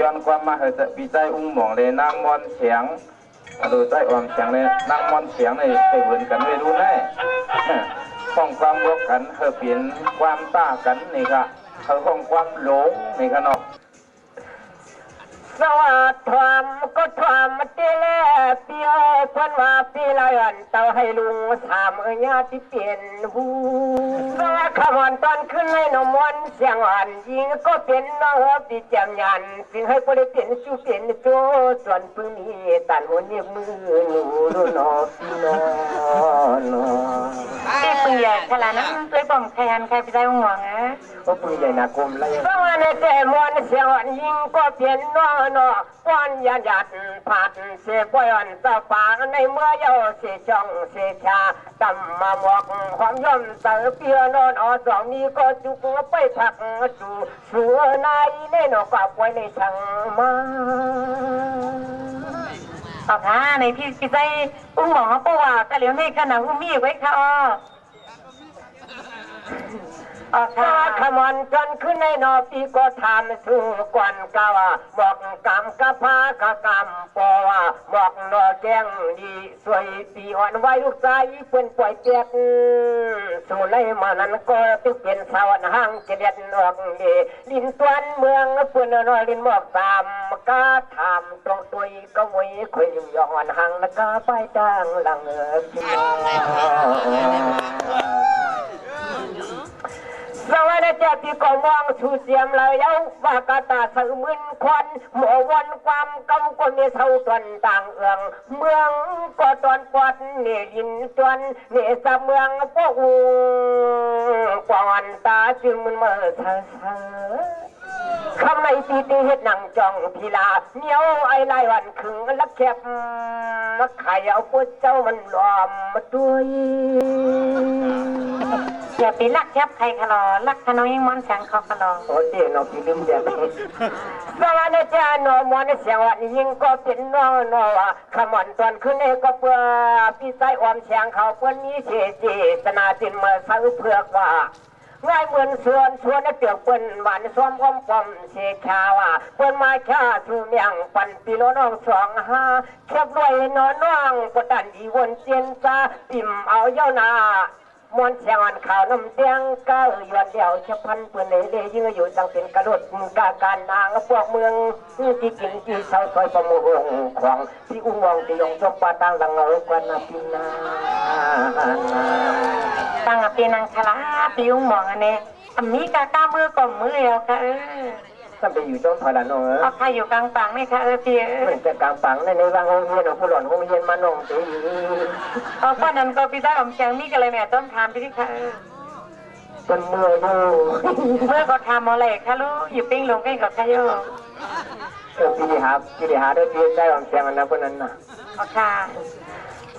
ย้อนความมาเหตุปีใจอุ้งหมองเลยนางมอนเสียงดูใจอ่อมเสียงเลยนางมอนเสียงเลยไปเหมือนกันไม่รู้แน่ห้องความบวกกันเธอเปลี่ยนความต้ากันนี่ก็เธอห้องความหลงนี่ก็เนาะสวัสดิ์ความก็ความเตลเปียวเพิ่นว่าปีละอันเต่าให้ลุงสามญาติเปลี่ยนหูสวัสดิ์ขมอนตอนขึ้นให้นมวนเสียงอ่อนยิงก็เป็นน้องปีแจมยันจึงให้บริเปลี่ยนชูเปลี่ยนโจส่วนพึ่งนี้ตันหัวเนียมือหนูรุ่นนอพี่น้องที่ปืนใหญ่ขนาดนั้นด้วยบ่มใครหันใครไปได้ห่วงนะก็ปืนใหญ่หนักกลมเลยสวัสดิ์แต่มวนเสียงอ่อนยิงก็เปลี่ยนน้องป้อนยันยัดผัดเสียปอนตะปาในเมื่อเยาเสียช่องเสียชาตำมาหมอกความย่อมเตอเปียนอนอสองนี้ก็จุกไปผักสู่สัวนายเล่นอกับไว้ในช่างมาออกหาในพี่ใจอุ้งหมอเขาบอกว่าก็เหลียวนี่ขนาดอุ้งมีไว้ค่ะออกข้าขมอนจนขึ้นในนอปีก็ทำสู่กวนกาวบอกกำกะพากะกำปอบอกนอแกงดีสวยปีอ่อนไว้ลูกชายเพื่อนป่วยเปียกสู่ไล่มานั้นก็ต้องเป็นสาวห้างเจริญออกดีลินตวนเมืองเพื่อนนอลินบอกตามก็ทำตรงตัวก็ไว้คอยย้อนห่างแล้วก็ไปจ้างหลังสวัสดีเจ้าที่ก็มองชูเสียมเลยเย้าว่ากาตาสื่อมึนควันหมอวันความเก่าก็มีเท่าตนต่างเอืองเมืองก็ตอนปอดนี่ยินจวนนี่สะเมืองพวกอูก่อนตาจึงมันเมื่อเธอคำในตีตีเห็ดหนังจองพีลาเหนียวไอไล่วันขึงลักแคบมาไข่เอาพวกเจ้ามันหลอมมาด้วยอย่าไปลักยับใครขลอลักขน้อยมอนแสงเขาขลอโอ้เดี๋ยวน้องพี่ลืมเดี๋ยวสวัสดีจ้าน้องมอนเสียงวันยิงก็เป็นน้องน้องขมอนตอนขึ้นเอก็เพื่อพี่ใจอมแสงเขาเพื่อนนี้เสียจีตนาจินมาซื้อเพื่อว่าง่ายเหมือนส่วนเตียวเปิ้นหวานซ้อมอ้อมปอมเสียชาวเปิ้นมาชาสู่เมียงปั่นปีน้องสองห้าแคบด้วยน้องปตันอีวนเจียนจ้าปิ่มเอาเย้านามวนเสียงอันข่าวน้ำเตียงก้าวยวนเดียวเฉพันเปื่อนเลยยื้ออยู่จังเป็นกระโดดกาการนางพวกเมืองที่กินที่เช่าซอยประมงของที่อุ้งวงที่ยงจบปาตังหลังเอากวนนาปีนาตั้งปีนังคลาปีอุ้งหมองอันนี้มีกาก้ามือก่อมือแล้วค่ะถ้าไปอยู่ต้องพลานงเอาใครอยู่กลางปังไหมคะพี่มันจะกลางปังในวางห้องเรียนของผู้หล่อนห้องเรียนมานงตีเพราะนั้นก็พี่ได้อมแจงมีกันเลยแม่ต้นทานพี่ที่ค่ะเป็นเมื่อดูเมื่อก็ทำอะไรคะลูกอยู่ปิ้งลงให้กับใครโย่พี่ดีหาได้พี่ได้อมแจงนะคนนั้นนะเอาค่ะ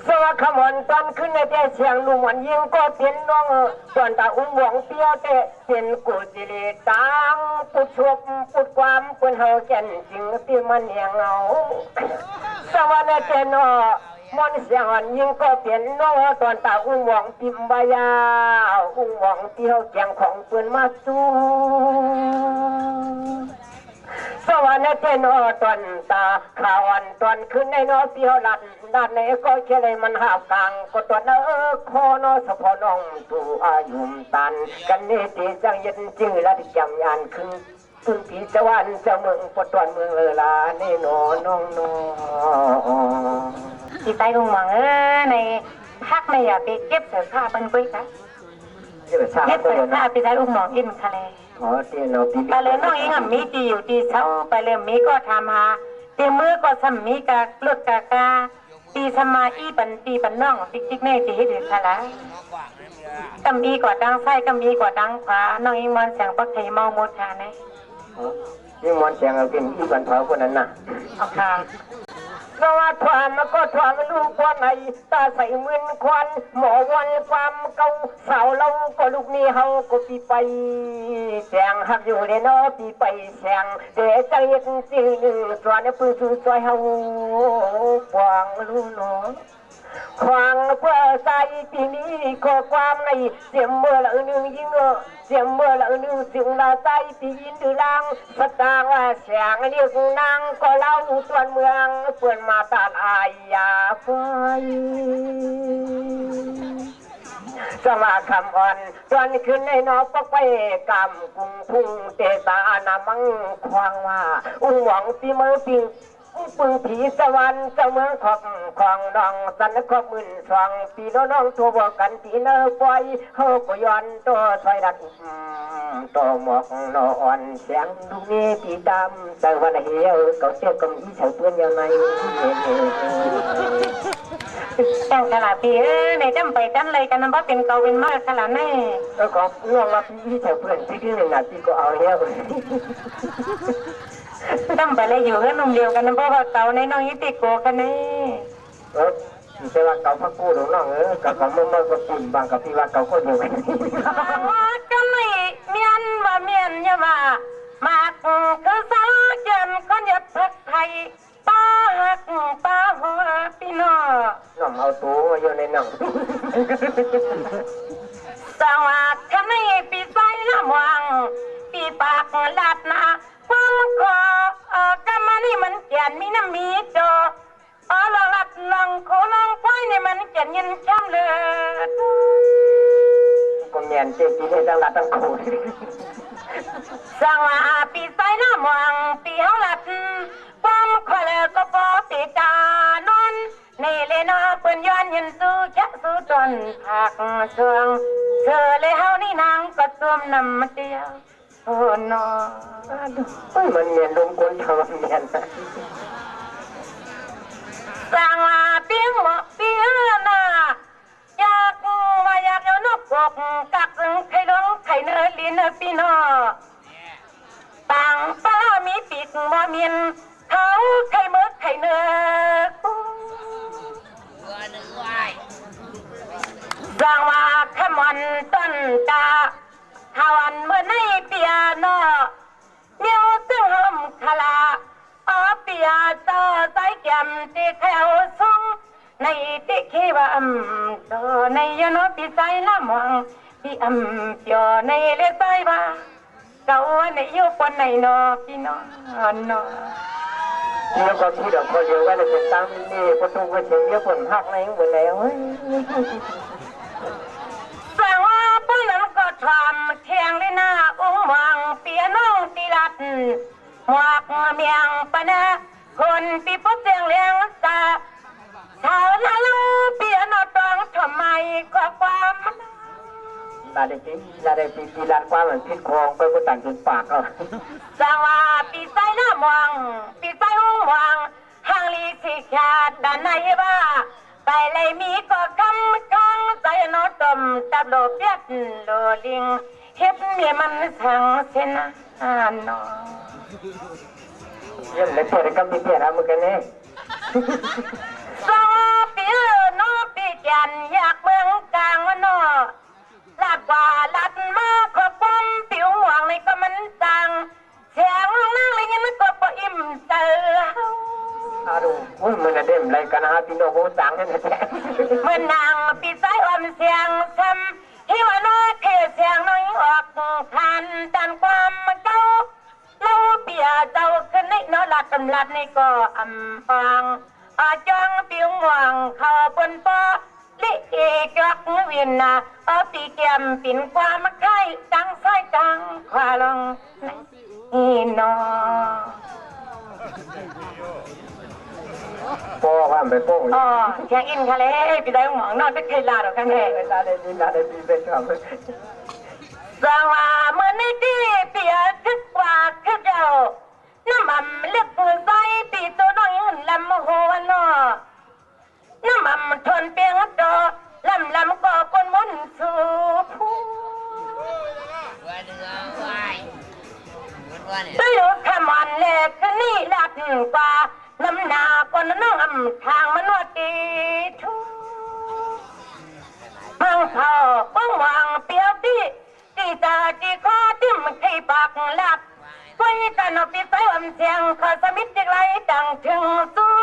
สวัสดิ์ขมอนตอนขึ้นในแต่เสียงลุงวันยิงก็เป็นน้องตอนตาอุ้งหวงเปียวเตเป็นกุศลตังปุดชบปุดความเปิ้นเฮาแก่นจริงที่มันเหี่ยงเอาสวัสดิ์เจนอมอนเสียงวันยิงก็เป็นน้องตอนตาอุ้งหวงปิมบายาอุ้งหวงเปียวแกงของเปิ้นมาสู้สวัสดีเจนอตอนตาข่าวันตอนขึ้นในนอเปียวลัดด้านในก็เชื่อเลยมันหาบกลางก็ตัวคอนอสพน้องตูอายุมตันกันนี่ตีจังยันจื้อและที่จำยานขึ้นตุ้นปีเจ้าวันเจ้าเมืองปตวนเมืองเลลาเนนอน้องน้องที่ใต้อุ้งหมองในพักในอย่าไปเก็บเสื้อผ้าเป็นกุ้ยค่ะเก็บเสื้อผ้าไปใต้อุ้งหมองอิ่มทะเลไปเลยน้องอิงมีตีอยู่ตีเช้าไปเลยมีก็ทำหาตีมือก็สมีกะกลุดกะกาตีสมาอีปันตีปันน้องติ๊กแม่ตีให้ถึงทะเลก็มีกว่าดังไส้ก็มีกว่าดังขวาน้องอิงมันเสียงปักไทยเมาหมดค่ะนะยิ่งมันเสียงเอาเป็นอีปันเผาคนนั้นน่ะเอาค่ะสวัสดิ์ความก็ทวงลูกว่าไหนตาใส่เหมือนควันหมอวันความเก่าสาวเราก็ลูกนี้เฮาก็ปีไปแสงหักอยู่ในนอปีไปแสงเดี๋ยวใจเย็นจริงหนึ่งส่วนปืนสู้ซอยเฮาฟางลูกน้อง ควางเพื่อใส่ปีนี้ข้อความในเสียงเมื่อละหนึ่งยิงเสียงเมื่อละหนึ่งเสียงละใส่ปียินดือลังสตางว่าเสียงเรียกนางก็เล่าส่วนเมืองเปื่อนมาตาอายาไฟสมาคำอ่อนตอนขึ้นในนอปกไปกำกุ้งพุ่งเตตานามังควางว่าอุ้งหวังปีมือปิงปึงผีสวรรค์เจ้าเมืองขอบของน้องสันขอบมื่นสองปีน้องทัวกันตีเนอปล่อยเฮาก็ย้อนตัวถอยดัดตัวหมอกนอนเสียงดูนี่ปีดำแต่วันเหี่ยวเขาเชื่อกับอีเฉาเพื่อนยังไงจังขนาดปีในจำไปจันเลยกันนะว่าเป็นเก่าเป็นมากขนาดแน่แล้วก็น้องรับอีเฉาเพื่อนที่หนึ่งนาทีก็เอาเหี้ยวตั้งไปเลยอยู่กันนุ่มเดียวกันนะเพราะว่าเก่าในน้องยิติโกกันนี่ไม่ใช่ว่าเก่าพักกู้หรือน้องกับของมันก็ปุ่นบางกับพี่ว่าเก่าก็เดียวกันก็ไม่เมียนว่าเมียนอย่ามาหมากคือสาวเจนคนหยัดพักไทยป้าหักป้าหัวพี่น้องน้องเอาตัวอยู่ในหนังสวัสดีไม่ปีไฟละมวังปีปากลาดนาความคอกำมันนี่มันเจียนมีน้ำมีโจลลัดลังโคลังไฟนี่มันเจียนยินช้ำเลยก็เมียนเจ็บปีนี้ตั้งหลัดตั้งโคสวัสดีปีไฟละมวังปีเฮาลัดความคอเลยก็พอปีจานนนี่เลยนะเปิ้นย้อนยินสู้จะสู้จนผักเสืองเธอเลยเฮานี่นางก็ต้มน้ำเดียวโอ้นอมันเมียนลมก้นเธอเมียนสั่งมาเปียงหมอเปียน่ะอยากว่าอยากเอานกกกกักไข่ร้องไข่เนื้อลิ้นพี่น้อต่างป้ามีปีกบ่เมียนเขาไข่เมือกไข่เนื้อสั่งมาขมันต้นตาขวันเมื่อในเปียโนเมียวซึ่งหอมคลาเปียเจ้าใส่แก้มที่แถวสูงในที่ขี้ว่าตัวในยนปีใส่ละมองพี่เปียในเล็บใบว่าเก่าในยุคนในนอพี่น้องนอนี่ก็คิดว่าพอเยอะว่าจะเป็นตั้งนี่ประตูก็เสียงเยอะผลหักในหมดแล้วแต่ว่าป้านั้นก็ทำเทียงเลยนะอุ้งวังเปียน้องตีรัดหมวกเมียงปะนะคนปีปุ๊บเสียงเลี้ยงตาชาวนาลูเปียนอตองทำไมก็ความลาได้ปีลาดความเหมือนพิษคองไปก็ต่างจนปากสวัสดีใส่หน้ามองปีใส่ห้องวางห่างลีสิขาดด้านในบ้าไปเลยมีก็คำใส่นอตมตับโลเปียดโลลิงเฮ็ดเมียมันสั่งเส้นนอยังไม่เปิดกับพี่เปียนะมึงกันเนี่ยสองปีน้อปีจันอยากเมืองกลางวันนอลาดกว่าลาดมาขอบความผิวหวังในก็มันสั่งเสียงนั่งเลยงั้นก็ปอิ่มเจอดูมึงจะเด่มอะไรกันนะพี่น้องโหสังให้แท้เมื่อนางปีสายอ่อนเสียงซ้ำที่ว่าน้อยเทเสียงน้อยออกคันดันความเก่าเล่าเปียเจ้าขึ้นในนอหลัดกำลัดในก็ฟังจ้องผิวหวังเขาบนปอลิเอกลักเวียนนาปีเกียมปิ่นความไข่จังไส้จังควาลงนี่นอพ่อว่าไปโป้งแข่งอินทะเลพี่ได้หวังนอนไปเคยลาดอกกันแน่ลาได้ดีเป็นชอบสังว่าเมื่อในที่เปียคึกกว่าคึกเจ้าน้ำมันเลือกผู้ใส่ปีตัวน้อยลำหัวนอน้ำมันทนเปียงจอลำก็คนมุนสู่ผู้ตัวอยู่ขมันเล็กนี่หลัดกว่าน้ำหนาคนน้องทางมันว่าตีทุพังเขาบ้องวางเปียวตีตาจีคอจิ้มขี้ปากหลับคุยกันเอาปีใส่เสียงขอสมิทจักไรดังถึงสู้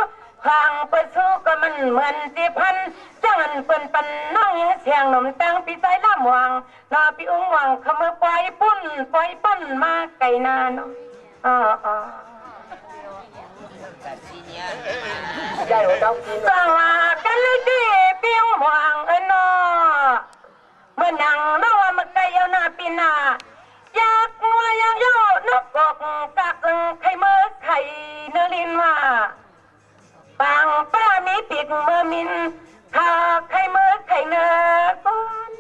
ทางเปิดสู้ก็มันเหมือนสิพันจังอันเปิ้นปันน้องยังเสียงหนุ่มตั้งปีใจล่ำหวังนอปีอุ้งหวังขมือปล่อยปุ้นปล่อยปั้นมาไก่นาเนาะใจหัวเจ้ากิน สว่ากันเลยดีปีอุ้งหวังเนาะเมื่อนังน้องว่ามันไก่ยาวหน้าปีหน้าอยากงัวอยากโยนกกกักไข่เมื่อไข่เนื้อลิ้นว่าบางป้ามีปีกเมื่อมินถ้าไข่เมื่อไข่เนื้อก้อน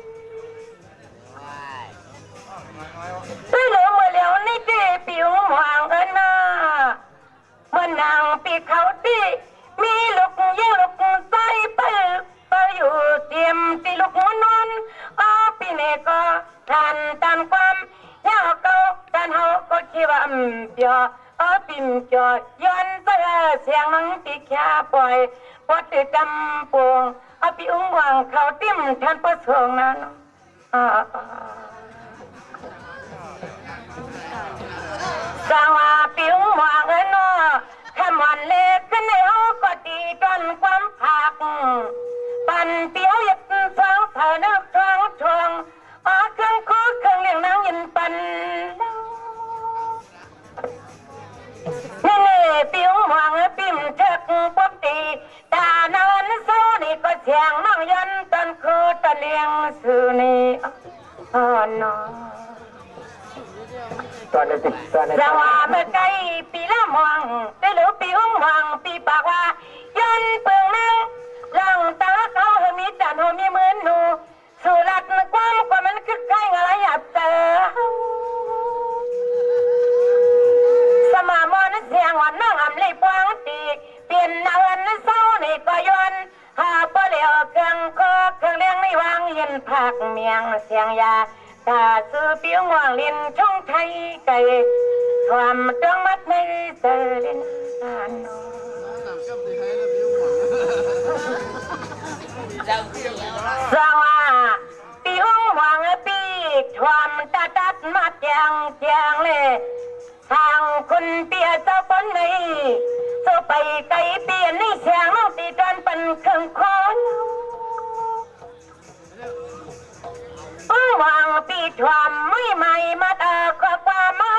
ด้วยเหลือเมื่อเหลียวนี่ดีปีอุ้งหวังนาเมื่อนางปีเขาดีมีลูกยิ่งลูกใส่ไปอยู่เตรียมตีลูกนอนปีนี้ก็ทานตามความยาวเก่าการเฮาก็คิดว่าเปียปิ่มจอดย้อนเสียงนังปีแค่ปล่อยพอติดจำปวงปีอุ้งหวังเขาติ้มแทนประสงค์นั้นสว่าปีอุ้งหวังเนาะแค่มันเล็กขึ้นในเฮาก็ตีจนความผักปั่นเตียวหยัดสองเธอนึกทองทวงเครื่องคูเครื่องเลี้ยงนางยินปั่นนี่ปีอุ้งหวังปิ่มเถิกป๊บตีตานอนโซนี่ก็เสียงน้องยันตอนคือตะเลียงสื่อนี่นอตอนนี้สว่าเมื่อไกลปีละมองได้หรือปีอุ้งหวังปีปากว่ายันเปลืองนั่งหลังตาเขาให้มีจันหัวมีเหมือนหนูสุรัตน์ความกว่ามันคือใครอะไรอยากเจอสมามอนเสียงวันนั่งอำเลยปวงตีเปลี่ยนเอินเศร้านี่ก็ย้อนหาปเหลียวเครื่องเครื่องเลี้ยงไม่วางเย็นผักเมียงเสียงยาตาซื้อเปียงว่างเลียนช่องไทยไก่ความต้องมัดไม่เสด็จนานสว่าปีอุ้งหวังปีความตัดมาแจงเลยทางคนเปียเจ้าปนในโซไปไกลเปียนนี่เสียงน้องตีจนเป็นเครื่องคอนวางปีทวามไม่ใหม่มาก็ความเมา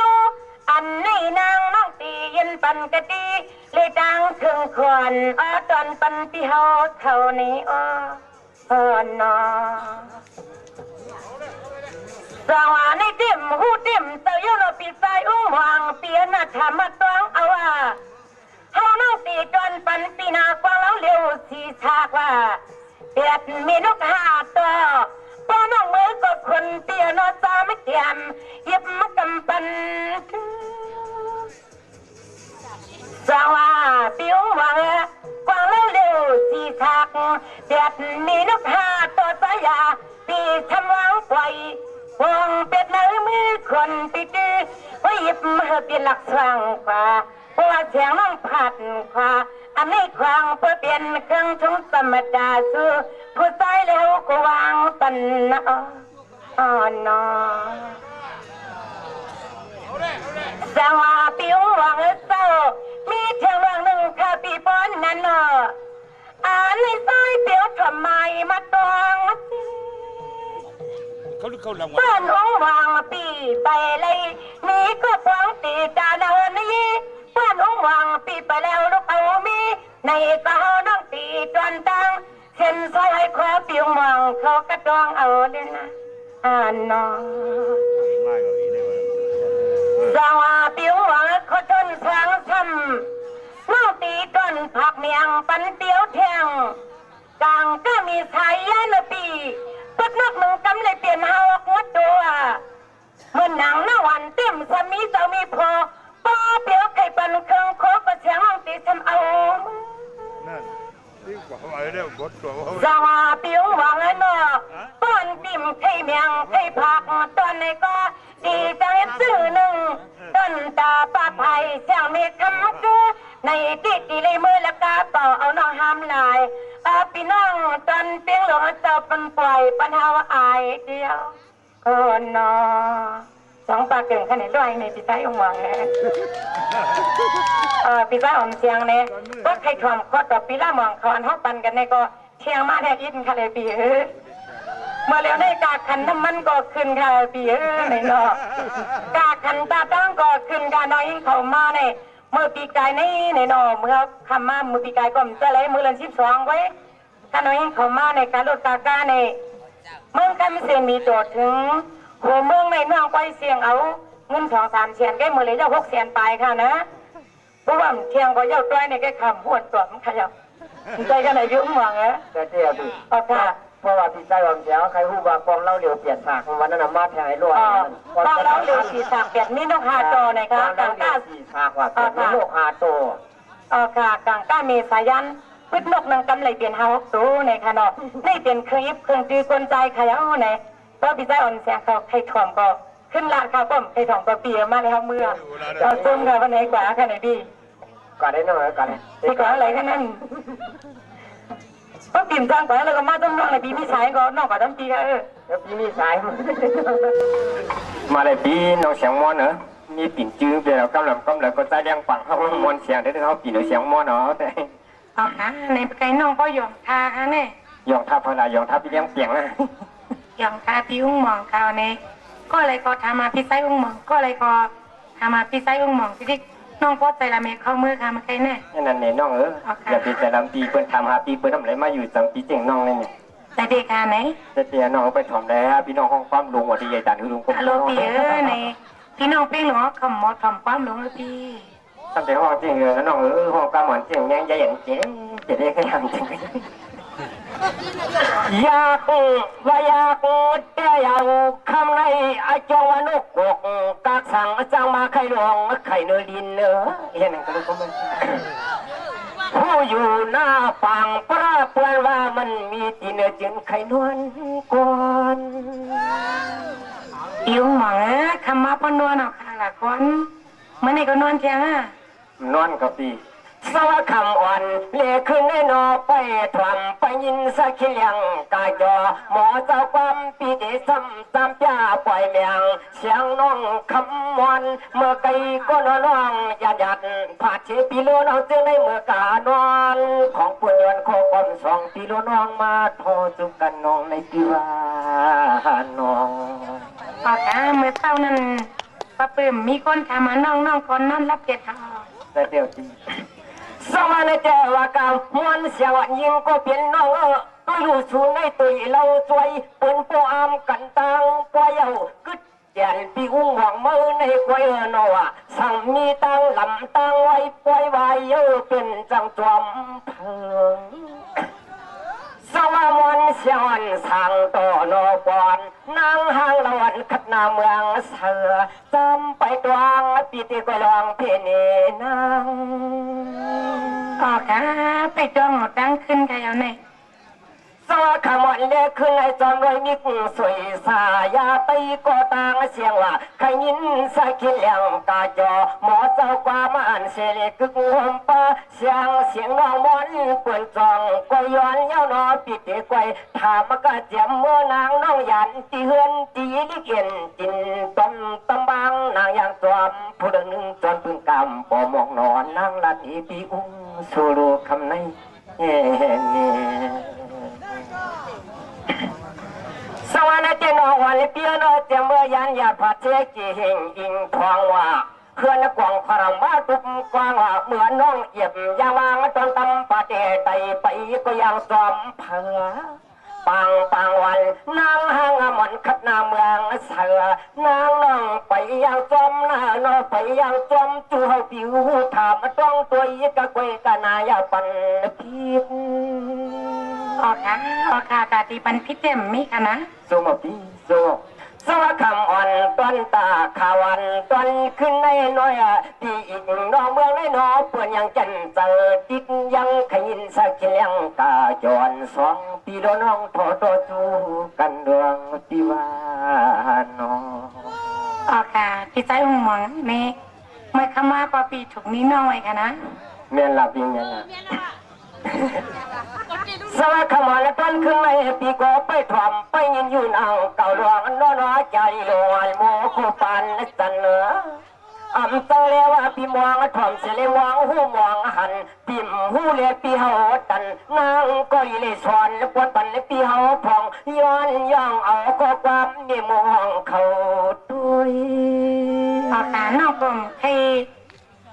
อันนี้นางน้องตียินปันกะตีเลยดังถึงควันตอนปันปีเฮาเท่านี้นอสว่าในเต็มหูเต็มเตยโนปีใส่อุ้งหวังเปียนาธรรมตวงเอาว่าเฮาน้องตีจนปันปีนากวางแล้วเร็วสีฉากว่าเปียดมีนกหาตัวป้อนน้องมือก็คนเตียนอซาไม่เตียมหยิบมากำปันสว่าปีอุ้งหวังกวางแล้วเร็วสีฉากเปียดมีนกหาตัวสายาปีทำวางไว้วงเป็ดในมือคนปีดื้อว่าหยิบมาเปลี่ยนหลักสร้างกว่าเพราะว่าเสียงน้องผัดกว่าอันนี้ควางเพื่อเปลี่ยนเครื่องชงธรรมดาสู้ผู้ใส่แล้วก็วางปันนอนสว่าปีอุ้งหวังเศร้ามีเที่ยวเรื่องหนึ่งข้าปีป้อนนั่นอันนี้ใส่เปียวทำไมมาตองบ้านอุ้งหวังปีไปเลยมีก็พวงตีจานเอินนี้บ้านอุ้งหวังปีไปแล้วลูกเอามีในกระเฮาน้องตีจวนตังเส้นซอยให้ขอปีอุ้งหวังเขากระดองเอาเลยนะนอสว่าปีอุ้งหวังเขาจนสร้างซ้ำน้องตีจนผักเมียงปันเตียวแทงกลางก็มีสายยานปีปัดนักมึงกำเลยเปลี่ยนหาวหัวตัวเมื่อหนังหน้าวันเต็มสามีเจ้ามีพอป้าเปียวไข่ปันเครื่องโคก็เสียงน้องตีทำเอาสว่าปีอุ้งหวังเนาะป้อนปิ่มไข่เมียงไข่ผักตอนนี้ก็ดีจังซื้อหนึ่งต้นตาป้าไผ่เสียงเมฆคำคือในตีเลยมือและกาเป่าเอาน้องห้ามลายพี่น้องตอนเตียงหลวงเจ้าปันปล่อยปัญหาว่าอายเดียวนอสองปากเก่งขนาดด้วยในปีใต้องค์หวัง ปีละอมเสียงเนี่ยก็ใครถ่วมก็ต่อปีละมองเขาอันเขาปันกันเนี่ยก็เชียงมาแทนอินค่ะเลยปีเมื่อแล้วในกาขันน้ำมันก็ขึ้นค่ะปีในเนาะกาขันตาตั้งก็ขึ้นค่ะน้อยเขามาเนี่ยเมื่อปีกายนี่ในเนาะเมื่อคำมาเมื่อปีกายก็มันจะเลยมือเล่น12ไว้ข้าน้อยเขามาในการลดกากาในเมืองกันเสียงมีโจทย์ถึงหัวเมืองในเมืองไปเสียงเอาเงิน2-3 แสนแกมือเลยจะ6 แสนปลายค่ะนะเพราะว่าเที่ยงก็เย้าต้อยในแกคำหวนตัวมันขยับใจกันไหนยุ่งหวังเหรอแต่เจ้าพี่ เอาค่ะเพราะว่าพี่ใจว่าเสียงใครฮู้ว่ากองเล่าเหลียวเปลี่ยนฉากวันนั้นมาแทงไอ้ล้วนกองเล่าเหลียวสีฉากแบบนี้ต้องหาโตในค่ะกางก้าสีฉากว่าเป็นโลกหาโตค่ะกางก้าเมษายันพืชนกนางกำไรเปลี่ยนหา6 ตัวในค่ะเนาะนี่เป็นเครื่องตีกลใจขยับในเพราะพี่ใจอ่อนแสงเขาให้ถ่วมก็ขึ้นลาดข้าวต้มให้ถ่วมก็เปียมาเลยครับเมื่อเราซุ่มค่ะวันไหนกว่าค่ะไหนดีก็ได้น้อยกันที่ก่อนอะไรกันนั่นก็ปิ่มจังก่อนแล้วก็มาต้มน้องในปีพี่ชายก็น้องก็ต้มปีก็แล้วปีมีสายมาเลยปีน้องเสียงมอนเนอะมีปิ่นจื้อเดี๋ยวกำลังก็ใจแดงปังเขามอนเสียงได้เขาปิ่นเสียงมอนเนาะแต่อ๋อค่ะในไกลน้องก็หยองทาค่ะเนี่ยหยองทาพลายหยองทาพี่เลี้ยงเปียงนะหยองทาพี่อุ้งมองเขาเนี่ยก็เลยก็ทำมาพี่ไส้อุ้งมองก็เลยก็ทำมาพี่ไส้อุ้งมองที่น้องพ่อใจละเมฆเข้ามือค่ะมาใครแน่นั่นเนี่ยน้องอย่าไปใจลำปีเปิ้นทำหาปีเปิ้นทำอะไรมาอยู่จังปีเจ๋งน้องเลยเนี่ยแต่เด็กค่ะไหนแต่เดี๋ยวน้องไปถอมแล้วพี่น้องห้องความลุงวันที่ใหญ่ด่านลุงก็ฮัลโหลพี่ในพี่น้องเป้งหรอคำมอถอมความลุงเลยพี่ตั้งแต่ห้องเจ๋งเลยน้องห้องความเหมือนเจ๋งยังใหญ่ใหญ่เจ๋งจะได้แค่ยังเจ๋งอยากว่าอยากแต่อยากคำในอาจงวนุกกกากสั่งจังมาไข่หลวงไข่เนื้อดินเนื้อเห็นกันก็ไม่ผู้อยู่หน้าปังประเพื่อนว่ามันมีตีเนื้อจึงไข่นวลก่อนอิ่วหมาคำมาปนนวลเอาค่ะละคนเมื่อไหร่ก็นอนเที่ยงนอนกับปีสวัสดิ์คำอ่อนเลี้ยขึ้นในนอไปทำไปยินสักเขียงกายจอหมอเจ้าความปีเดซ้ำซ้ำจ้าปล่อยแมงเสียงน้องคำมอนเมื่อไกลก็นอนน้องหยัดผาเชปีโลน้องจึงในเมื่อกานอนของปุ่นยนต์ของความ2 ปีโลน้องมาโทจุกันน้องในปีว่าน้องปากาเมื่อเช้านั้นป้าปื้มมีคนถามมาน้องคนนั้นรับเจ็ดทางแต่เดียวจริงสมาในเจ้าวากามมวนเสียวันยิงก็เป็นน้องก็อยู่สูงในตุยเราช่วยเปิ่นปอามกันตังปอยเอากึดเย็นปีอุ้งหวังมือในกวยนอว่าสั่งมีตังลำตังไว้ปล่อยไว้เป็นจังจอมเพิงสวามวนเสียวันสั่งต่อนอปอนนางห้างละวันขัดนาเมืองเสือจำไปตวงปีติกลองเพเนนางอ๋อค่ะไปจ้องตั้งขึ้นกันเอาไหนสวัสดิ์ขมอนเลี้ยขึ้นในจอมรอยมิกสวยสายาตีก็ต่างเสียงว่าใครยินสักเลี้ยงกาจอหมอเจ้าความอันเสลกึกหัวป้าเสียงน้องมอนเปิ่นจองก็ย้อนเย้านอปิดไกวถามกะเจียมเมื่อนางน้องยันตีเฮือนตีลิเกนจินต้มตำบางนางอย่างจอมผู้หนึ่งจนพึ่งกำปอมองนอนนางลัดอีปีอุ้งสูรูคำในสวรรค์เจนอวันเปียโนเจมเบยันยาพัดเจกิหิงอิงทองว่าเขื่อนกวางพรมาตุกกวางว่าเหมือนน้องเอียบยางวางจนตำปะเตไตไปก็ยังจอมเผือปังวันนางห้างหมอนขัดนาเมืองเสือนางน้องไปยังจอมหน้านอไปยังจอมจูเฮาปิวถามต้องตัวยีกะกวยกะนายาปันพิษออกค่ะตาตีปันพิษเต็มมีค่ะนะสมปีสวัสดิ์คำอ่อนต้นตาขาวันต้นขึ้นในน้อยปีอีกน้องเมืองในน้อเปื่อนยังจันเจอติดยังขยินสักเลี้ยงกาจร2 ปีโดน้องทอตัวจูกันดวงปีวานอออกค่ะพี่ใจหวังเมฆเมื่อขมากว่าปีถูกนี้น้องไว้ค่ะนะเมียนหลับยังไงสวัสดิ์ขมอนต้นขึ้นในปีก็ไปถอมไปยินยืนเอาเก่าหลวงนอนใจลอยโมกุปันจันเหนือ เตอเรียว่าปีมองถ่อมเสลมองหูมองหันปิ่มหูเลียปีเฮาตันนางก็เลยสอนปวนปันปีเฮาพองย้อนย่องเอาก็ความนี่มองเขาด้วยออกการน้องผมให้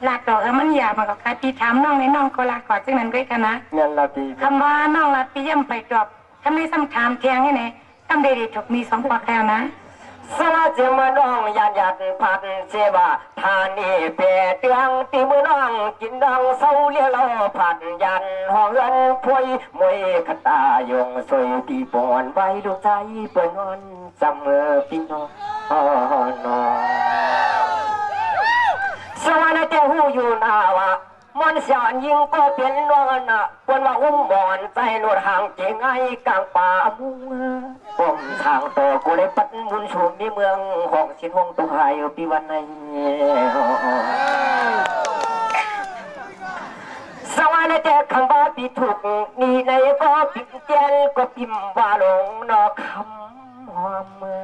ลาต่อมันหยาบมากับพี่ถามน้องในน้องก็ลากอดซึ่งนั้นด้วยกันนะเงินลาปีคำว่าน้องลาปีย่ำไปจบทำในซ้ำถามเทียงให้ไหนทำได้ดีถูกมี2 ปากแล้วนะสละเจมาน้องยันยัดพัดเสบาทานีเปเตียงตีมือน้องกินดังเศร้าเลี้ยเราพัดยันห้องเงินพวยมวยขตายงสวยตีปอนไว้ดูใจเปิดนอนจำพี่น้องสวรรค์เจ้าหูอยู่นาวะมันเสียยิงก็เป็นนอนน่ะปนว่าบอนใจหนวดห่างเจงไอ้กลางป่ามุ้งผมทางต่อกูเลยปัดมุนชูมีเมืองห้องชินห้องตัวหายปีวันไหนสวรรค์เจ้าคำว่าปีถูกนี่ในก็ปิดเจนก็ปิมว่าลงนอกคำหอมเมื่อ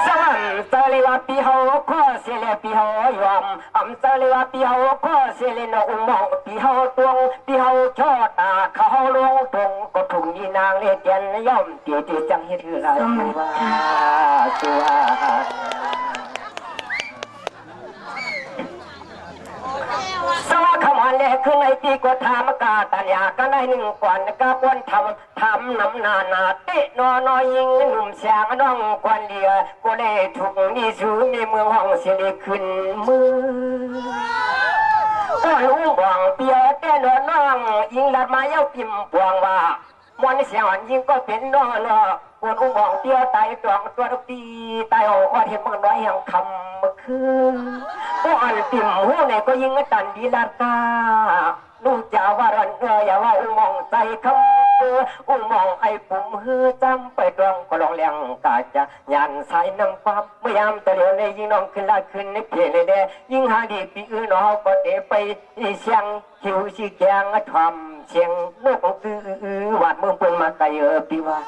สวรรค์เจริญปีเขาข้อเสียเลยปีเขายอมเจริญปีเขาข้อเสียเลยนกมองปีเขาตวงปีเขาชอตาเขาลงตรงก็ถูกนี่นางเลี้ยเตียนย่อมตีจังเฮ็ดไรตัวสวัสดิ์ขมันเล่ขึ้นในปีก็ทำกาตัญญากันได้1 ก่อนก็ควรทำน้ำนาเตะนอนยิงหนุ่มเสียงน้องกวนเดียก็เลยถูกนี่สูในเมืองห้องเสียขึ้นมือก็ลุงบวงเปียแต่นอนน้องยิงลัดมาเย้าปิ่มบวงว่ามันเสียงยิงก็เป็นนอนคนอุ้งบวงเปียตายตวงตัวตีตายอ่อนเห็นมันน้อยอย่างคำเมื่อคืนก็อันปิ่มหูไหนก็ยิงตันดีลาตาลูกจะว่ารันอย่าว่าอุ้งมองใจคำอุ้งมองไอ้ปุ่มฮือจำไปตรองก็ลองเลี้ยงกาจะยันสายน้ำปั๊บเมื่อยามตะเลียวในยิงน้องขึ้นลาขึ้นในเพลเลยเด้ยิงหาดีปีอื่นน้องก็เดไปเสียงหิวชีแกงทำเสียงลูกวาดมือปืนมาไกลปีว่า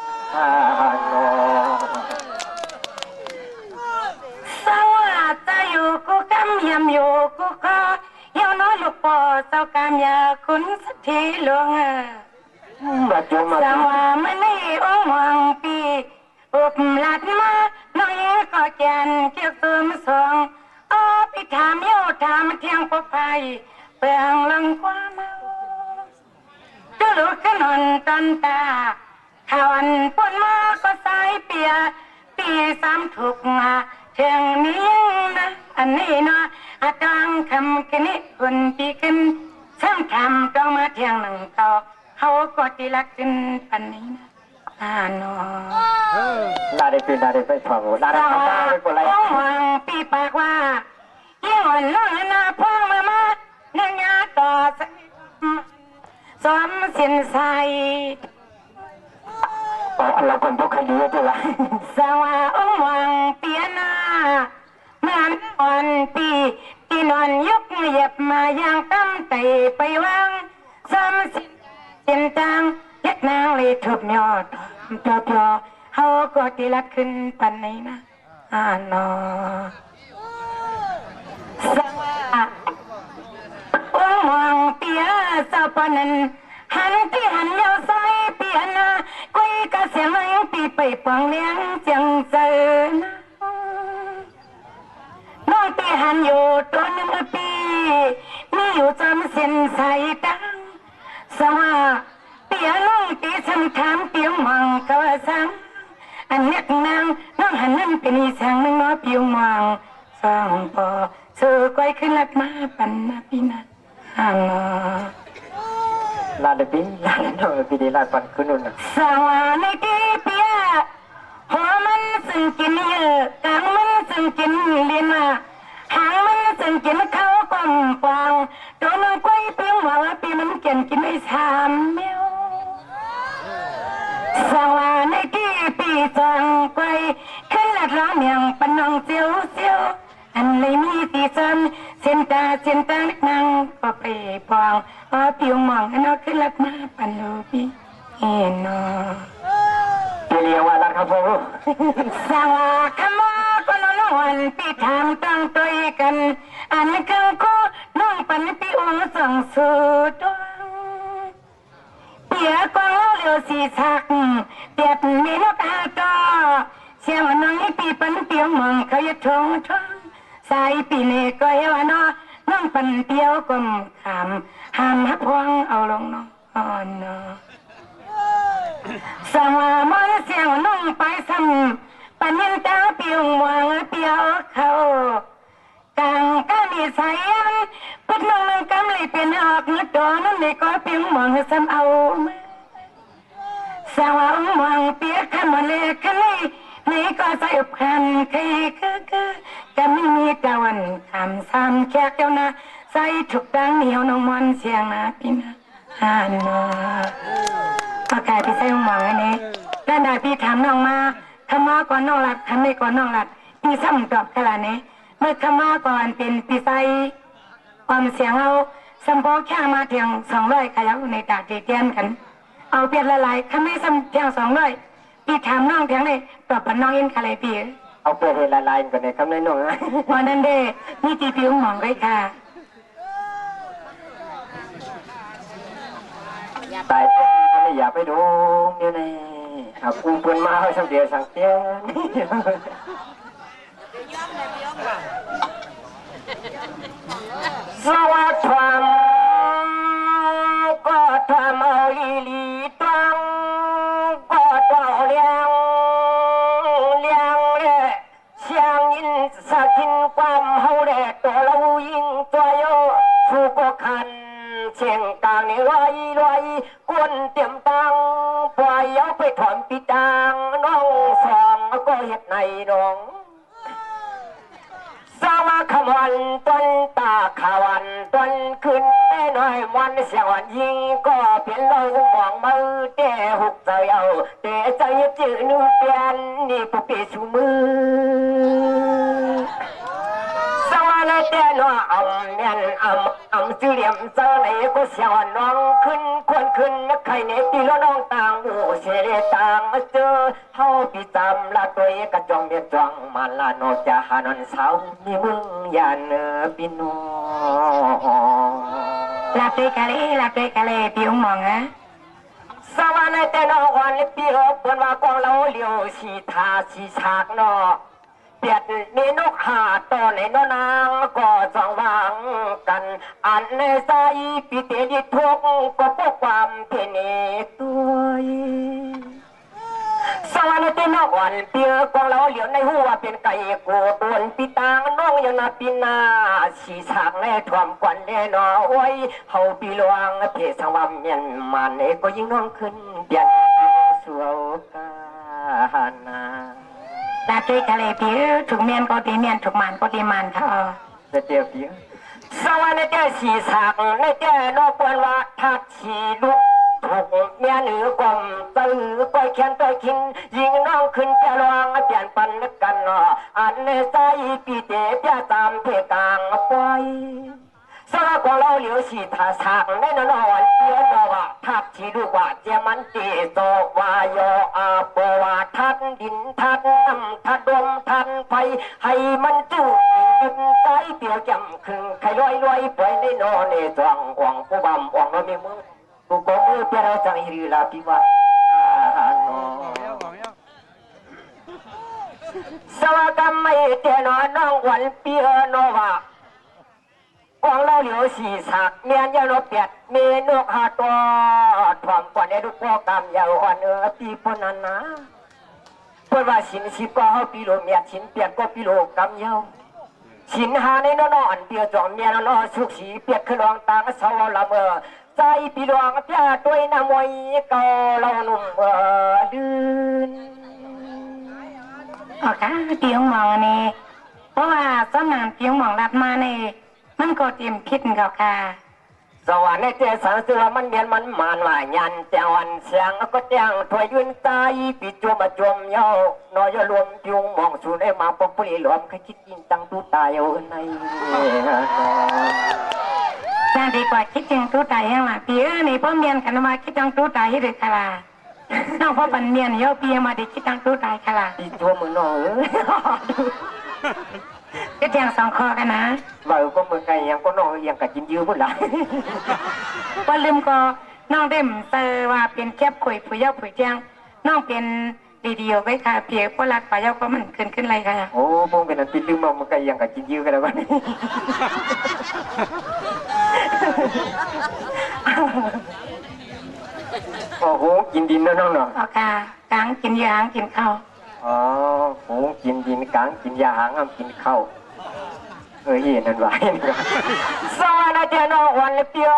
สวัสดีอยู่กูกำยำอยู่กูก็เหี่ยวน้อยลูกปอเจ้ากำยาคุณสักทีหลวงสว่ามันนี่องวังปีอุบหลัดมาน้อยก็แกนเกี่ยวตัวมาสองพี่ถามโยถามเที่ยงพบไผ่เปลืองลังความเมาจะลุกขึ้นนอนตันตาข่าวันปุ่นมาก็สายเปียปี3 ถูกเที่ยงนี้นะอันนี้นะอาจารย์คำกันนี้คนปีกันช่างทำต้องมาเที่ยงหนึ่งต่อเขาก็ตีลักขึ้นปันนี้นะนอลาได้ปีลาได้ไปฟังลาได้ทำได้ไปคนไรวังปีปากว่ายิ่งอ่อนน้องนาพ่อมาเนื้อยาต่อสอมสินใสเราคนพวกใครดีจังวะสว่าองวังเปียนาเมื่อนอ่อนปีที่นอนยกเหยียบมาอย่างตั้มไตไปวางสอมสินจางเล็กนางเลยทุบยอดเปล่าเขาก็ตีลัดขึ้นปันนี้นะนอสว่าองวังเปียสะปนันหันที่หันยาวใส่เปียนากุยกะเสียงยังปีไปปังเลี้ยงจังเจอนะน้องที่หันอยู่ตัวนึงปีนี่อยู่จำเส้นใส่ตังสว่าเปียน้องที่ฉันถามเปียมังก็สังอันเนี้ยนางน้องหันนั่นเป็นอีสังนึงน้อเปียมังสังพอเธอก้อยขึ้นลัดมาปันนะพี่นะลาดปีลาดหน่อยปีดีลาดปันขึ้นนู่นสว่าในที่เปียหัวมันซึ่งกินเยอะกลางมันซึ่งกินเลียนหางมันซึ่งกินเขากลมฟางตัวนึงก้อยเปียหัวปีมันกินไม่3 เมียวสว่าในที่ปีจังก้อยขึ้นลัดร้องเมียงปนองเสียวอันเลยมีตีจันเส้นตาเล็กนางก็ไปปองผิวมองอันนั้นขึ้นลัดมาปันโลปีเห็นนอเรียกว่าลัดครับพ่อสว่าคำว่าก็นอน วันปีถามตั้งตัวกันอันกังกูน้องปันปีองส่งสู่ดวงเปียกองเหลียวสีสักเปียดมีนกอาตอเสียงน้องปีปันเปียวมองเขาจะทงทงสายปีเล่ก็เอวานอน้องปันเปียวกลมขามหามพวงเอาลงน้องอ่อนนอสว่ามองเสียงน้องไปซ้ำปันยินตาเปียวมองเปียวเขากางก้ามีสายันปัดน้องกำเลยเป็นออกเนื้อตัวนั่นเลยก็เปียวมองซ้ำเอาสว่ามองเปียกขมันเลยกันเลยนี่ก็ใส่อุปหันใครก็ไม่มีตะวันคำซ้ำแค่เจ้านะใส่ถูกดังเหนียวน้องมันเสียงนะพี่นะฮานอปากกาพี่ใส่หมองอันนี้ด้านใดพี่ถามน้องมาคำมาก่อนน้องหลัดทำไม่ก่อนน้องหลัดพี่ซ้ำตอบขนาดนี้เมื่อคำมาก่อนเป็นพี่ใส่ความเสียงเอาสัมพอแค่มาเพียง200ขยับในตาเตียนกันเอาเปลี่ยนละลายคำไม่ซ้ำเพียง200พี่ถามน้องเพียงนี้ตอบปันน้องอินอะไรพี่เอาเปลี่ยนละลายกันในคำในน้องนะวันนั้นเด้นี่ตีผิวหมองไว้ค่ะตายไม่อยากไปดูเดี๋ยวนี้ครับคุณเพื่อนมาให้สังเดียวสังเตียสวัสดีก็ทำเอาลีตังก็ต้องเลี้ยงเลยเสียงยินสักินความเฮาแดดตัวเรายิ่งตัวโยสู้ก็คันเชียงกลางนี่ลอยกวนเตรียมตังปล่อยเอาไปถอนปีตังน้องสองก็เฮ็ดในน้องสามาขวันต้นตาขวันต้นขึ้นแม่น้อยวันเสียวันยิงก็เป็นเราหวังมือแต่หุกใจเอาแต่ใจจืดนุ่มเปลี่ยนนี่ปุ๊บปีชูมือสวัสดีแต่น้ออำเมียนอำจืดเหลี่ยมเจ้าไหนก็เสียวน้องขึ้นควรขึ้นนักใครเนี่ยตีแล้วน้องต่างหูเสียต่างมาเจอเฮาพี่จำละตัวกระจองเมียจองมาละนอกจากหานอนเสามีมึงอย่าเนื้อพี่น้องลาเตกะเลผิวหมองฮะสวัสดีแต่น้องวันพี่เบนว่ากองเราเลี้ยวสีทาสีฉากนอเปียดมีนกหาตัวในนนางก็จ้องวางกันอันในใจปีเตดิทุกก็พบความเทนีตัวสวัสดีน้องวันเปียกองเราเหลียวในหัวเป็นไก่โกดวนปีตางน้องยังนาปีนาสีฉากในถ่วมกวนแน่นอโอ้ยเฮาปีหลวงเพศวัมเมียนมันเอก็ยิ่งน้องขึ้นเปลี่ยนสวกานาลาเตกะเลผิวถูกเมียนก็ตีเมียนถูกมันก็ตีมันค่ะเจ้าผิวสวัสดีเจ้าสีฉากในเจ้านอกเปิ้นว่าทักสีลุกถูกเมียเหนือกลมตื้อก้อยแขนตัวกินยิงน้องขึ้นแกลวงเปลี่ยนปันกันเนาะอันในใจปีเตะเปียตามเทกลางปล่อยสระของเราเหลียวสีทาฉากในนอนเปียนว่าทักสีลูกว่าเจมันเจโตวายอาปว่าทัดดินทัดน้ำทัดดมทัดไฟให้มันจุดยืนใจเปียวจำคึงใครลอยปล่อยในนอนในจวงหวังผู้บ่ำหวังเรามีมือกูก็มือเปียเราจังฮิลาพิวาสวัสดีไม่เตนน้องวันเปียโนวาของเราเหลียวสีสักเมียนยาโนเปียดเมนกหาตัวถ่วมกว่าในลูกพ่อกำยาวอ่อนปีปนันนะเพื่อว่าสินสิบก็เขาปีโลเมียสินเปียดก็ปีโลกำยาวสินหาในนอนเปียจอมเมียนอนสุขสีเปียดขึ้นรองตางเสาละเมอใจปีหลวงพี่ตัวน้ำมวยเก่าเราหนุ่มดื้นอ๋อค่ะเตียงมองนี่เพราะว่าสำนักเตียงมองรับมาในมันก็เตรียมคิดกับค่ะสวรรค์ในเจสันเสือมันเมียนมันมานว่ายันเจ้าวันเสียงก็แจ้งถอยยืนใจปีจมจมเย้านอยรวมยุงมองสู่ในมาปกปุริหลวมใครคิดยินตังตู้ตายเอาในน่าดีกว่าคิดจังตู้ตายยังล่ะพี่นี่พ่อเมียนกันมาคิดจังตู้ตายให้เด็กค่ะล่ะน้องพ่อปันเมียนเยอะพี่มาดิคิดจังตู้ตายค่ะล่ะตีตัวมึงน้อง ก็เทียงสองคอกันนะว่าก็เมื่อไงยังก็น้องยังกักินยืมพุ่นละว่าลืมก็น้องเด่มเตอว่าเป็นแคบข่อยผู้เย้าผู้เจียงน้องเป็นดีๆไว้ค่ะเพียพวกรักป่าเย้าก็มันขึ้นอะไรค่ะโอ้พงเป็นอันติดลืมมองเมื่อไงยังกักินยืมกันแล้ววันนี้โอ้โหกินดินน้องเนาะอ๋อค่ะกลางกินยาหางกินข้าวอ๋อโหกินดินกลางกินยาหางกินข้าวเห็นนั่นว่าเห็นกันสวัสดีน้องวันเปีย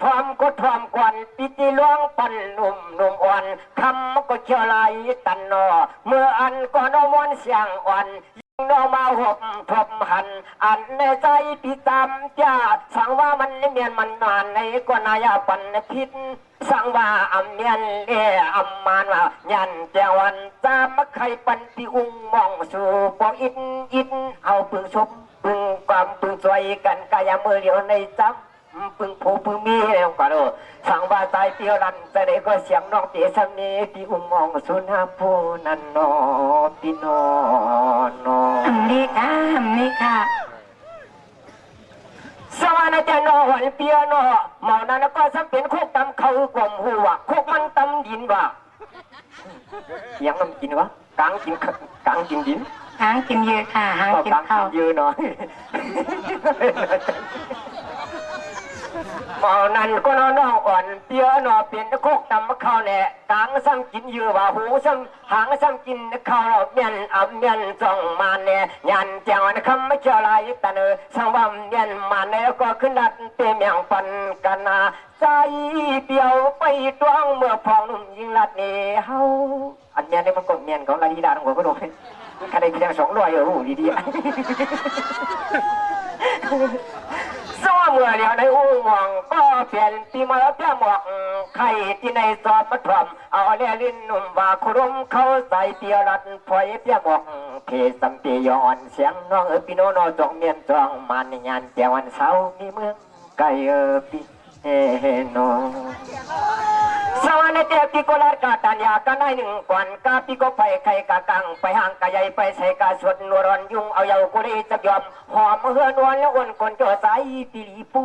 ทอมก็ทอมกวนปิติล่วงปันหนุ่มอ่อนคำก็เชื่อลายตันนอเมื่ออันก็นมวนเสียงอ่อนนอมาหบทบหันอันในใจปีตามจ้าสั่งว่ามันเมียนมันนานในก็นายปันพิษสั่งว่าอำเมียนเล่อำมานว่ายันเจวันจามใครปันปีอุ้งมองสู่ปองอินเอาปึงชบปึงความปึงสวยกันกายมือเหลียวในจับปึงผูปึงมีแล้วก็รู้สั่งว่าตายเตียวรันแต่เด็กก็เสียงน้องเตี๋ยสำเนีปีอุ้งมองสุนาผู้นันนอปีนอนอนี่ค่ะสวัสดีน้องวันเปียโนหมอนั้นก็สักเป็นโคกตำเขากลมหัวโคกมันตำดินว่ะยังมันกินวะกลางกินดินกลางกินเยอะค่ะหางกินข้าวเยอะหน่อยหมอนั้นก็น้องอ่อนเปียโนเป็นโคกตำเขาเนี่ยกลางซ้ำกินเยอะว่าหูซ้ำหางซ้ำกินข้าวเมียนเมียนจ้องมาเนี่ยยันเจ้าคำไม่เชื่อลายแต่เนอสังว่าเมียนมาเนี่ยก็ขึ้นดัดเต็มอย่างปันกันนาใจเปียวไปตวงเมื่อพองนุ่มยิงลัดเนี่ยเฮาอันเมียนเนี่ยมันกดเมียนของลาลีดาทั้งหมดก็โดนใครได้กิน200ดีซ้อมเมื่อเดียวในอุ้งมองก็เปลี่ยนปีมาเปี้ยหมอกไข่ที่ในซอมมาทอมเอาเลี้ยลิ้นนุ่มว่าครุมเขาใส่เตียวรัดพอยเปี้ยหมอกเพสัมเปียอ่อนเสียงน้องพี่โนนจองเมียนจองมันยันเตียวันเสาร์มีเมืองไก่ปีโนสวัสดีเจ้าปีโกลาดกาตันยากันได้1ก่อนกาปีโกไปไข่กากังไปห่างกาใหญ่ไปใส่กาสวดนวรอนยุงเอาเยากุลีจะยอมหอมเฮือนวลแล้วอ้วนคนจ่อใสปีลีปู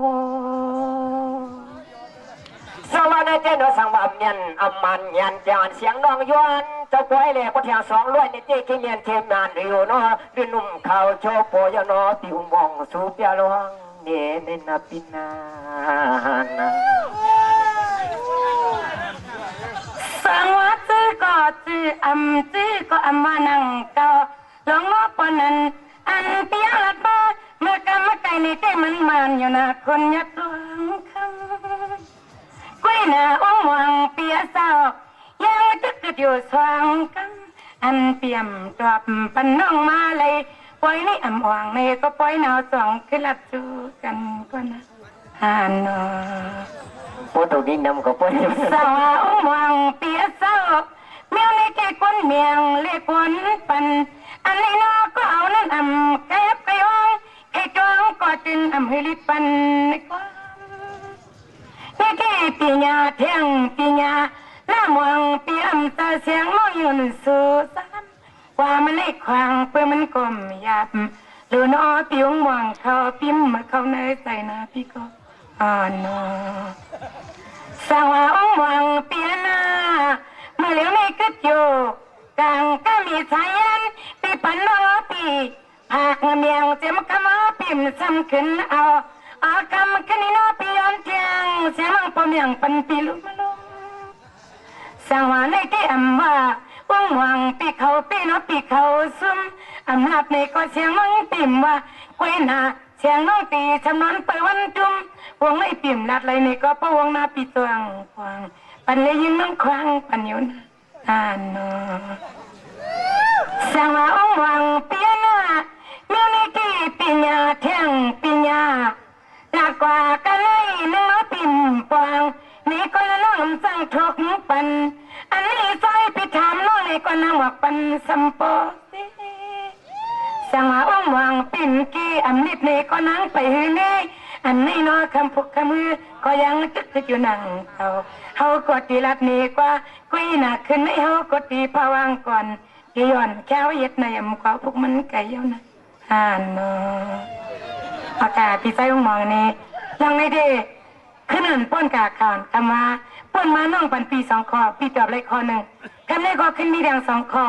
สวัสดีเจ้าโนสังวามเมียนอมันยันจานเสียงน้องยวนเจ้าป่วยเลยพอเที่ยง200ในเจ๊ขี้เมียนเทมนานอยู่เนาะดินุ่มเขาโชว์โปยเนาะติวมองสูบยาลวงเนเนนาปินานาสังว่าจื้อก็จื้อก็มานั่งเก่าหลงล้อปนันอันเปียลัดบ้าเมื่อกำมาไก่ในเต้มันอยู่นะคนยัดหลวงคำกุ้ยหน้าองหวังเปียเศร้ายังตึกอยู่สว่างกันอันเปี่ยมตอบปันน้องมาเลยปล่อยนี่อ่ำหวังในก็ปล่อยหนาวสองขึ้นลัดจูกันก็นะฮานอพอตัวนี้นำก็ไปสาวองหวังเปียเศร้าเมียวในแก่คนเมียงเล่คนปันอันนี้นอก็เอานั่นอ่ำแกบไก่ว่างไก่จวงก็จินอ่ำให้ลิปันในกว้างนี่แก่ปีญาเทียงปีญาหน้าหวังเปียมตาเสียงน้อยยุ่นสู่ซ้ำว่ามันในควางเพื่อมันก้มยับหรือนอปีองหวังเขาปิ้มมาเขาเนยใส่นาพี่ก็อ่อนนอสาวองหวังเปียนาเมื่อเหลียวไม่กึดอยู่กลางก็มีสายันปีปันนอปีหากเมียงเสียมกมาปิ่มซ้ำขึ้นเอาคำขึ้นนอปีย้อนเทียงเสียมังปมยังปันปีลุมาลุสาวในที่อำว่าองหวังปีเขาปีนอปีเขาซุ่มอำนาจในก็เสียงมังปิ่มว่ากุยนาเสียงน้องตีชำนวนเปิดวันจุ่มวงไอ้ปิ่มลัดเลยในก็พะวงนาปีตวงควางปันเลยยิงน้องควางปันยุนนอสังว่าองหวังเปียนาเมียวในกี่ปีญาเที่ยงปีญาหนักกว่ากันเลยนึงน้อปิ่มปวงนี่ก็ละน้องสั่งทุกปันอันนี้ซอยไปถามน้องในก็นางว่าปันสัมปอสังว่าองหวังปิ่นกี่อำนิดในก็นางไปหือนี่อันนี้นอคำพุกคำมือก็ยังตึกอยู่นั่งเขากดตีลัดนี้กว่ากุยหนักขึ้นให้เขากดตีผวังก่อนย้อนแค่เย็ดในอำกว่าพวกมันไก่เย้านะ เนาะอากาศพี่ใจองมองนี่ยังไม่ได้ขึ้นเหินป้นกาก่อนคำว่าป้นมาน้องปันปี2ข้อปีตอบเลยข้อ1คำนี้ก็ขึ้นมีแดง2ข้อ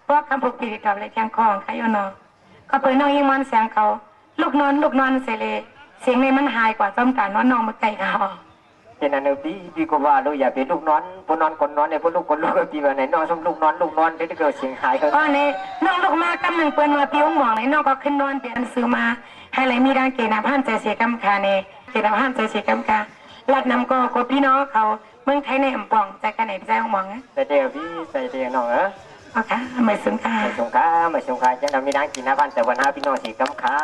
เพราะคำพูดปีตอบเลยแทงข้อใครเอาเนาะก็เปิดน้องยิงมันเสียงเขาลูกนอนเสเลเสียงนี้มันหายกว่าจำการว่าน้องมาไกลเขาเป็นอันนี้พี่ก็ว่าเราอย่าเป็นลูกนอนคนนอนคนนอนเนี่ยคนลูกปีแบบไหนนอนสมลูกนอนที่เกิดเสียงหายเขาอ๋อเนี่ยน้องลูกมากำหนึ่งเปิ้นมาพี่องมองเลยน้องก็ขึ้นนอนเปลี่ยนซื้อมาให้เลยมีดังเกณฑ์ผ่านใจเสียกำคาเนี่ยเกณฑ์ผ่านใจเสียกำคาลัดนำก็กดพี่น้องเขาเมืองไทยในอ่ำป่องใจกันไหนพี่ใจองมองอ่ะใส่เดียวพี่ใส่เดียวน้องโอเคไม่สงคาไม่สงคาจะนำมีดังกินผ่านแต่วันหน้าพี่น้องเสียกำคา